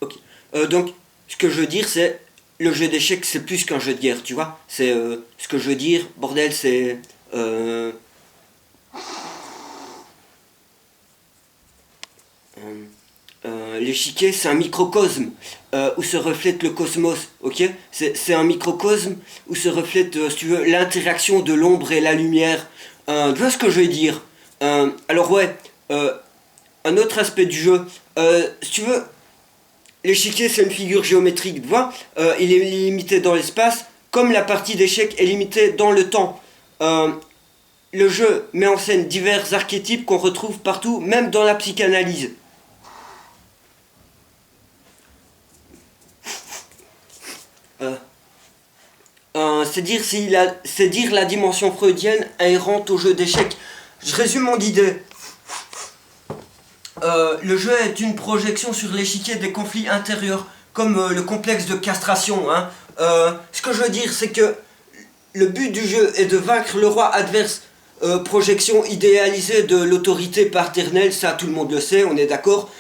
Ok. Donc, ce que je veux dire, c'est le jeu d'échecs, c'est plus qu'un jeu de guerre, tu vois. C'est ce que je veux dire, bordel, c'est euh, l'échiquier, c'est un microcosme où se reflète le cosmos, ok. C'est un microcosme où se reflète, si tu veux, l'interaction de l'ombre et la lumière. Tu vois ce que je veux dire. Alors ouais, un autre aspect du jeu, si tu veux, l'échiquier, c'est une figure géométrique, tu vois. Il est limité dans l'espace, comme la partie d'échecs est limitée dans le temps. Euh, le jeu met en scène divers archétypes qu'on retrouve partout, même dans la psychanalyse. Euh, c'est dire la dimension freudienne inhérente au jeu d'échecs. Je résume mon idée. Le jeu est une projection sur l'échiquier des conflits intérieurs, comme le complexe de castration. Hein. Ce que je veux dire, c'est que le but du jeu est de vaincre le roi adverse. Projection idéalisée de l'autorité paternelle, ça tout le monde le sait, on est d'accord.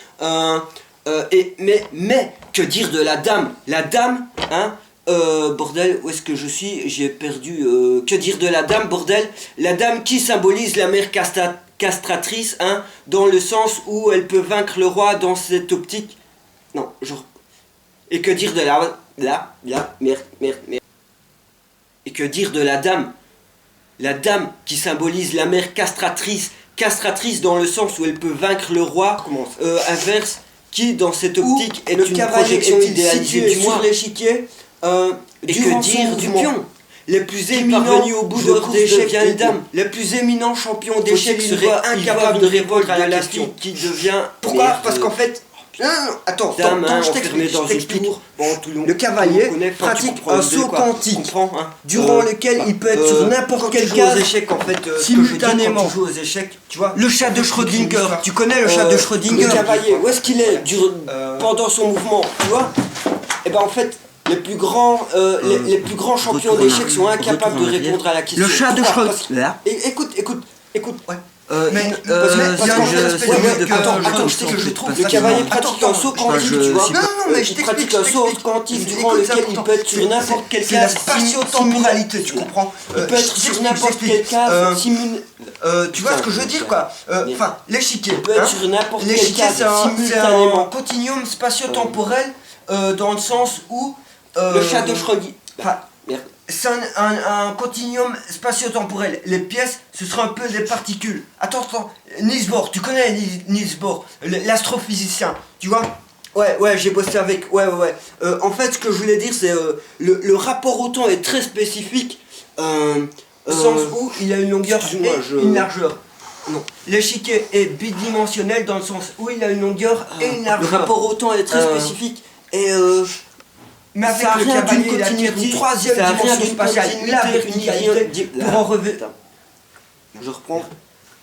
Mais, que dire de la dame? La dame, hein, bordel, où est-ce que je suis? J'ai perdu. Que dire de la dame, bordel? La dame qui symbolise la mère castratrice, hein, dans le sens où elle peut vaincre le roi dans cette optique. Non, genre. Et que dire de merde. Et que dire de la dame? La dame qui symbolise la mère castratrice dans le sens où elle peut vaincre le roi, inverse, qui dans cette optique est une projection idéalisée du sur l'échiquier. Et que dire du pion? Les plus éminents au bout de course d'échecs deviennent dames. Les plus éminents champions d'échecs seraient incapables de répondre à la question qui devient. Pourquoi? Parce qu'en fait. Non, attends, je t'explique. Bon, le cavalier pratique un saut quantique, durant lequel il peut être sur n'importe quelle case échecs, en fait, simultanément. Tu joues aux échecs, tu vois. Le chat de Schrödinger, tu connais le chat de Schrödinger? Le cavalier, où est-ce qu'il est pendant son mouvement, tu vois? Et ben en fait, les plus grands champions d'échecs sont incapables de répondre à la question. Le chat de Schrödinger. Écoute, ouais. Attends, je t'explique, je trouve. Le cavalier pratique un saut quantique, tu vois. Non, mais je t'explique un saut quantique durant lequel il peut être sur n'importe quelle case. C'est la spatio-temporalité, tu comprends. Il peut être sur n'importe quelle case. Tu vois ce que je veux dire, quoi. Enfin, l'échiquier peut être sur n'importe quelle case. C'est un continuum spatio-temporel dans le sens où. Le chat de Schrödinger. Merde. C'est un continuum spatio-temporel. Les pièces, ce sera un peu des particules. Attends, Niels Bohr, tu connais Niels Bohr, l'astrophysicien, tu vois? Ouais, j'ai bossé avec. Ouais. En fait, ce que je voulais dire, c'est le rapport au temps est très spécifique. Au sens où il a une longueur et une largeur. Non. L'échiquier est bidimensionnel dans le sens où il a une longueur et une largeur. Le rapport au temps est très spécifique. Et mais avec ça le cavalier, il acquiert une troisième dimension spatiale, la verticalité, pour en revenir. Je reprends.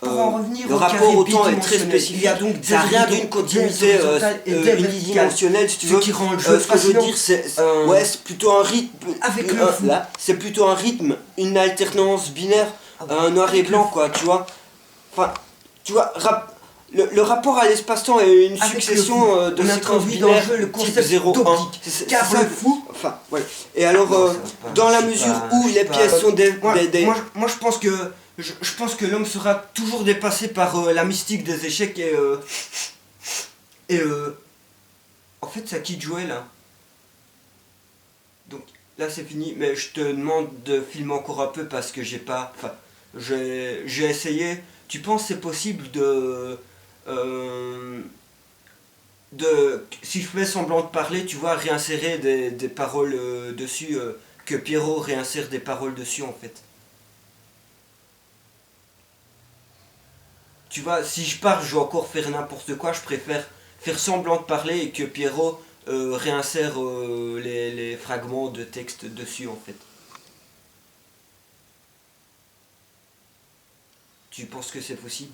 Pour en revenir, le rapport au temps est très spécifique. Il y a donc ça rien d'une continuité unidimensionnelle, si tu veux. Ce qui rend le jeu. Ce que je veux dire, c'est c'est plutôt un rythme. Avec le là, c'est plutôt un rythme, une alternance binaire, un noir et blanc, quoi, tu vois. Enfin, tu vois, le rapport à l'espace-temps est une succession de séquences binaires dans le concept 0, 1. Car le fou. Enfin, ouais. Et alors, dans la mesure où les pièces sont des... Moi, je pense que... Je pense que l'homme sera toujours dépassé par la mystique des échecs et en fait, c'est à qui de jouer, là. Donc, là, c'est fini. Mais je te demande de filmer encore un peu parce que j'ai pas... Enfin, j'ai essayé. Tu penses que c'est possible si je fais semblant de parler, tu vois, réinsérer des paroles dessus, que Pierrot réinsère des paroles dessus, en fait. Tu vois, si je parle, je vais encore faire n'importe quoi, je préfère faire semblant de parler et que Pierrot réinsère les fragments de texte dessus, en fait. Tu penses que c'est possible?